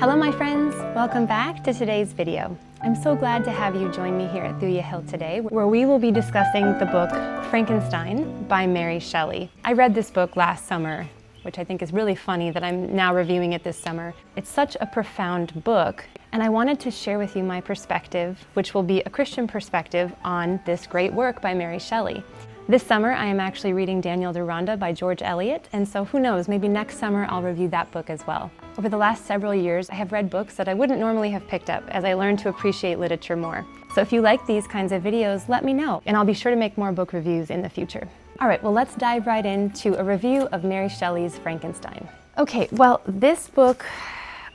Hello my friends, welcome back to today's video. I'm so glad to have you join me here at Thuya Hill today, where we will be discussing the book Frankenstein by Mary Shelley. I read this book last summer, which I think is really funny that I'm now reviewing it this summer. It's such a profound book, and I wanted to share with you my perspective, which will be a Christian perspective on this great work by Mary Shelley. This summer, I am actually reading Daniel Deronda by George Eliot, and so who knows, maybe next summer I'll review that book as well. Over the last several years, I have read books that I wouldn't normally have picked up as I learned to appreciate literature more. So if you like these kinds of videos, let me know, and I'll be sure to make more book reviews in the future. All right, well, let's dive right into a review of Mary Shelley's Frankenstein. Okay, well, this book,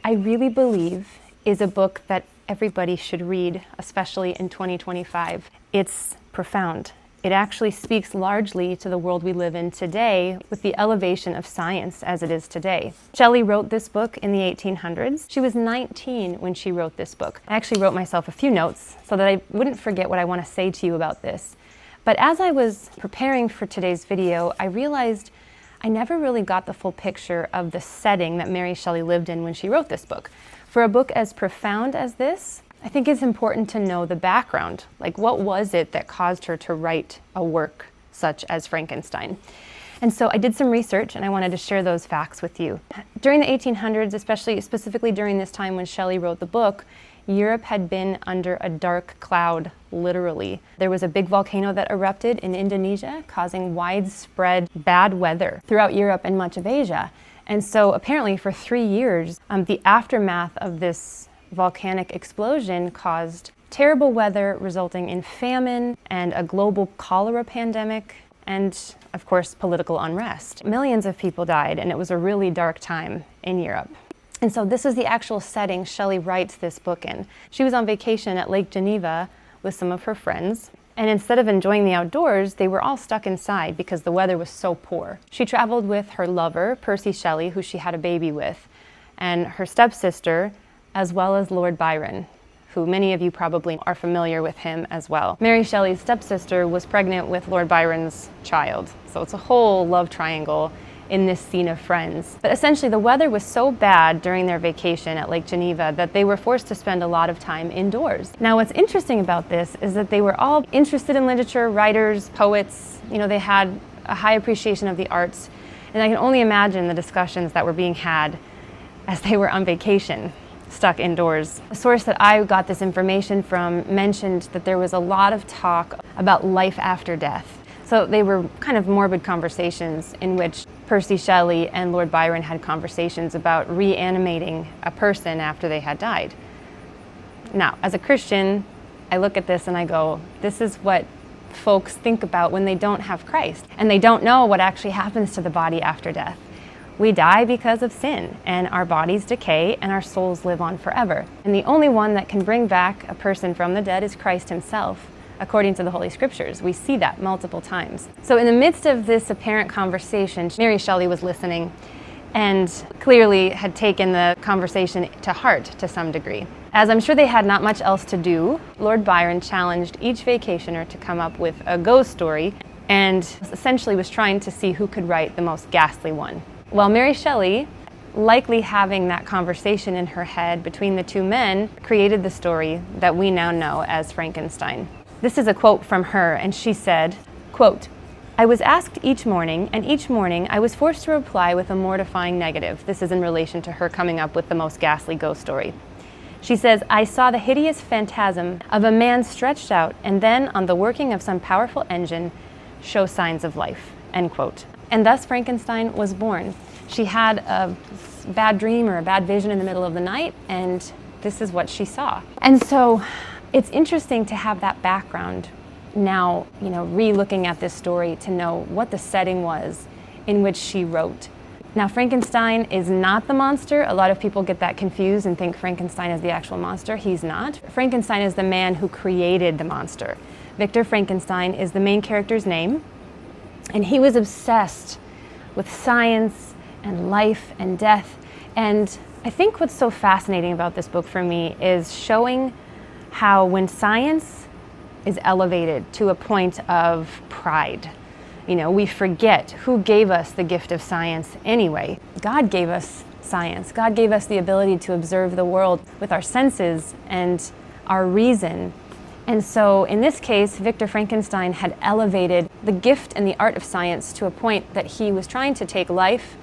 I really believe, is a book that everybody should read, especially in 2025. It's profound. It actually speaks largely to the world we live in today with the elevation of science as it is today. Shelley wrote this book in the 1800s. She was 19 when she wrote this book. I actually wrote myself a few notes so that I wouldn't forget what I want to say to you about this. But as I was preparing for today's video, I realized I never really got the full picture of the setting that Mary Shelley lived in when she wrote this book. For a book as profound as this, I think it's important to know the background. Like, what was it that caused her to write a work such as Frankenstein? And so I did some research and I wanted to share those facts with you. During the 1800s, specifically during this time when Shelley wrote the book, Europe had been under a dark cloud, literally. There was a big volcano that erupted in Indonesia, causing widespread bad weather throughout Europe and much of Asia. And so apparently for 3 years, the aftermath of this volcanic explosion caused terrible weather, resulting in famine and a global cholera pandemic, and of course political unrest. Millions of people died, and it was a really dark time in Europe. And so this is the actual setting Shelley writes this book in. She was on vacation at Lake Geneva with some of her friends, and instead of enjoying the outdoors, they were all stuck inside because the weather was so poor. She traveled with her lover, Percy Shelley, who she had a baby with, and her stepsister, as well as Lord Byron, who many of you probably are familiar with him as well. Mary Shelley's stepsister was pregnant with Lord Byron's child, so it's a whole love triangle in this scene of friends. But essentially the weather was so bad during their vacation at Lake Geneva that they were forced to spend a lot of time indoors. Now what's interesting about this is that they were all interested in literature, writers, poets. You know, they had a high appreciation of the arts, and I can only imagine the discussions that were being had as they were on vacation, stuck indoors. The source that I got this information from mentioned that there was a lot of talk about life after death. So they were kind of morbid conversations in which Percy Shelley and Lord Byron had conversations about reanimating a person after they had died. Now, as a Christian, I look at this and I go, this is what folks think about when they don't have Christ, and they don't know what actually happens to the body after death. We die because of sin, and our bodies decay, and our souls live on forever. And the only one that can bring back a person from the dead is Christ himself, according to the Holy Scriptures. We see that multiple times. So in the midst of this apparent conversation, Mary Shelley was listening and clearly had taken the conversation to heart to some degree. As I'm sure they had not much else to do, Lord Byron challenged each vacationer to come up with a ghost story and essentially was trying to see who could write the most ghastly one. Well, Mary Shelley, likely having that conversation in her head between the two men, created the story that we now know as Frankenstein. This is a quote from her, and she said, quote, "I was asked each morning, and each morning I was forced to reply with a mortifying negative." This is in relation to her coming up with the most ghastly ghost story. She says, "I saw the hideous phantasm of a man stretched out, and then, on the working of some powerful engine, show signs of life," end quote. And thus Frankenstein was born. She had a bad dream or a bad vision in the middle of the night, and this is what she saw. And so it's interesting to have that background now, re-looking at this story to know what the setting was in which she wrote. Now, Frankenstein is not the monster. A lot of people get that confused and think Frankenstein is the actual monster. He's not. Frankenstein is the man who created the monster. Victor Frankenstein is the main character's name. And he was obsessed with science and life and death. And I think what's so fascinating about this book for me is showing how when science is elevated to a point of pride, we forget who gave us the gift of science anyway. God gave us science. God gave us the ability to observe the world with our senses and our reason. And so in this case, Victor Frankenstein had elevated the gift and the art of science to a point that he was trying to take life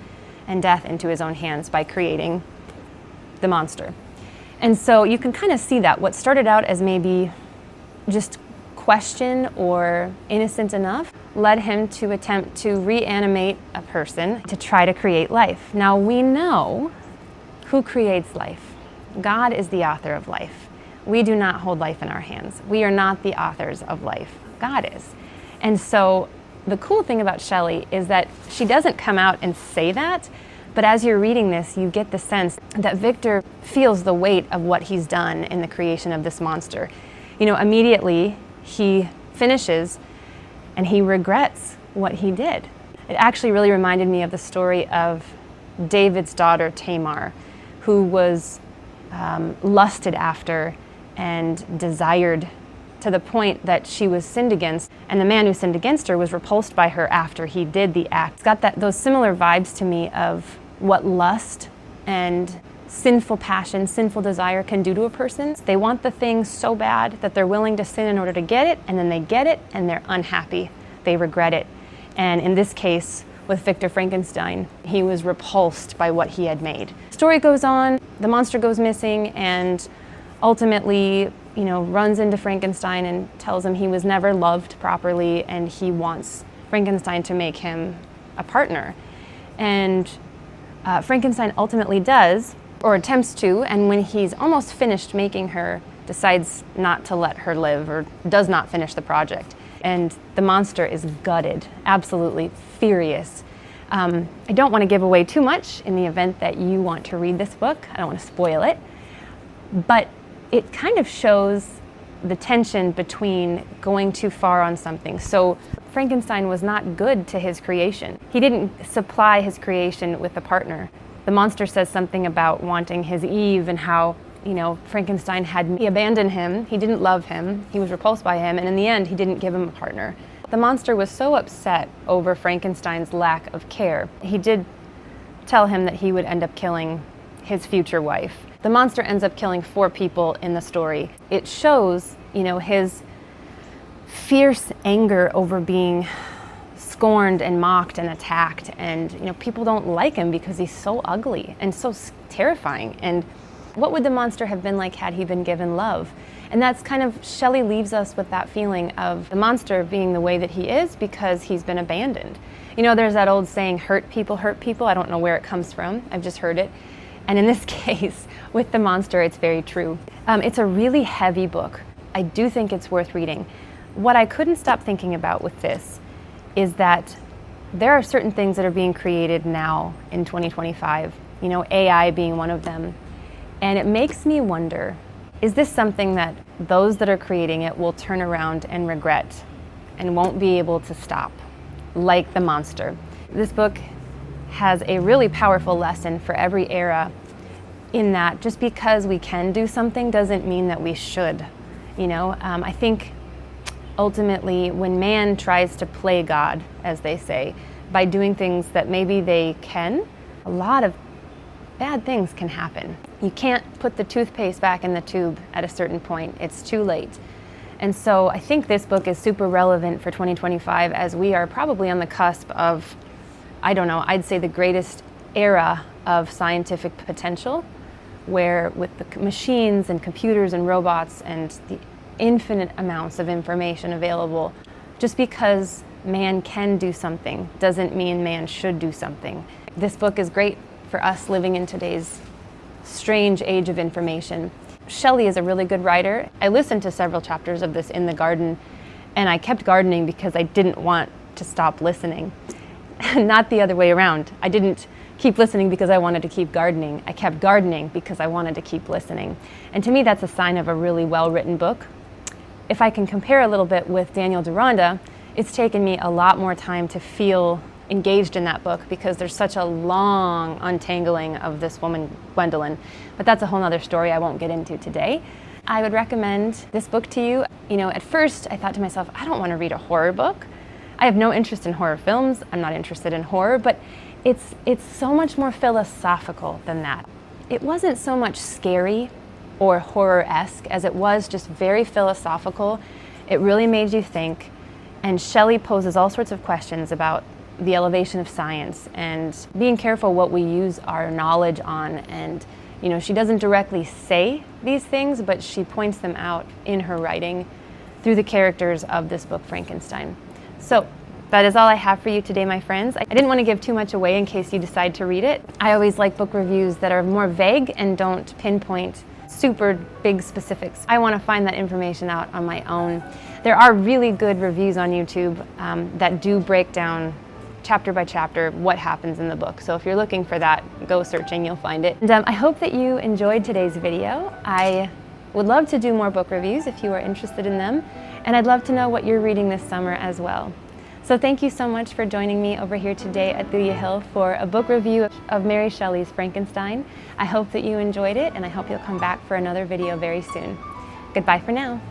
and death into his own hands by creating the monster. And so you can kind of see that what started out as maybe just question or innocent enough led him to attempt to reanimate a person to try to create life. Now we know who creates life. God is the author of life. We do not hold life in our hands. We are not the authors of life. God is. And so the cool thing about Shelley is that she doesn't come out and say that, but as you're reading this, you get the sense that Victor feels the weight of what he's done in the creation of this monster. You know, immediately he finishes and he regrets what he did. It actually really reminded me of the story of David's daughter Tamar, who was lusted after and desired to the point that she was sinned against, and the man who sinned against her was repulsed by her after he did the act. It's got those similar vibes to me of what lust and sinful passion, sinful desire can do to a person. They want the thing so bad that they're willing to sin in order to get it, and then they get it and they're unhappy. They regret it. And in this case, with Victor Frankenstein, he was repulsed by what he had made. The story goes on, the monster goes missing, and ultimately, runs into Frankenstein and tells him he was never loved properly and he wants Frankenstein to make him a partner. And Frankenstein ultimately does, or attempts to, and when he's almost finished making her, decides not to let her live or does not finish the project. And the monster is gutted, absolutely furious. I don't want to give away too much in the event that you want to read this book. I don't want to spoil it. But it kind of shows the tension between going too far on something. So Frankenstein was not good to his creation. He didn't supply his creation with a partner. The monster says something about wanting his Eve and how, Frankenstein he abandoned him, he didn't love him, he was repulsed by him, and in the end, he didn't give him a partner. The monster was so upset over Frankenstein's lack of care. He did tell him that he would end up killing his future wife. The monster ends up killing 4 people in the story. It shows, his fierce anger over being scorned and mocked and attacked, and people don't like him because he's so ugly and so terrifying. And what would the monster have been like had he been given love? And that's kind of, Shelley leaves us with that feeling of the monster being the way that he is because he's been abandoned. There's that old saying, hurt people hurt people. I don't know where it comes from. I've just heard it. And in this case, with the monster, it's very true. It's a really heavy book. I do think it's worth reading. What I couldn't stop thinking about with this is that there are certain things that are being created now in 2025, AI being one of them. And it makes me wonder, is this something that those that are creating it will turn around and regret and won't be able to stop, like the monster? This book has a really powerful lesson for every era in that just because we can do something doesn't mean that we should. I think ultimately when man tries to play God, as they say, by doing things that maybe they can, a lot of bad things can happen. You can't put the toothpaste back in the tube at a certain point. It's too late. And so I think this book is super relevant for 2025 as we are probably on the cusp of, I'd say the greatest era of scientific potential, where with the machines and computers and robots and the infinite amounts of information available, just because man can do something doesn't mean man should do something. This book is great for us living in today's strange age of information. Shelley is a really good writer. I listened to several chapters of this in the garden, and I kept gardening because I didn't want to stop listening. Not the other way around. I didn't keep listening because I wanted to keep gardening. I kept gardening because I wanted to keep listening. And to me, that's a sign of a really well-written book. If I can compare a little bit with Daniel Deronda, it's taken me a lot more time to feel engaged in that book because there's such a long untangling of this woman, Gwendolyn. But that's a whole other story I won't get into today. I would recommend this book to you. At first I thought to myself, I don't want to read a horror book. I have no interest in horror films. I'm not interested in horror, but It's so much more philosophical than that. It wasn't so much scary or horror-esque as it was just very philosophical. It really made you think, and Shelley poses all sorts of questions about the elevation of science and being careful what we use our knowledge on. And you know, she doesn't directly say these things, but she points them out in her writing through the characters of this book, Frankenstein. So that is all I have for you today, my friends. I didn't want to give too much away in case you decide to read it. I always like book reviews that are more vague and don't pinpoint super big specifics. I want to find that information out on my own. There are really good reviews on YouTube that do break down chapter by chapter what happens in the book. So if you're looking for that, go searching, you'll find it. And I hope that you enjoyed today's video. I would love to do more book reviews if you are interested in them, and I'd love to know what you're reading this summer as well. So thank you so much for joining me over here today at Thuya Hill for a book review of Mary Shelley's Frankenstein. I hope that you enjoyed it, and I hope you'll come back for another video very soon. Goodbye for now.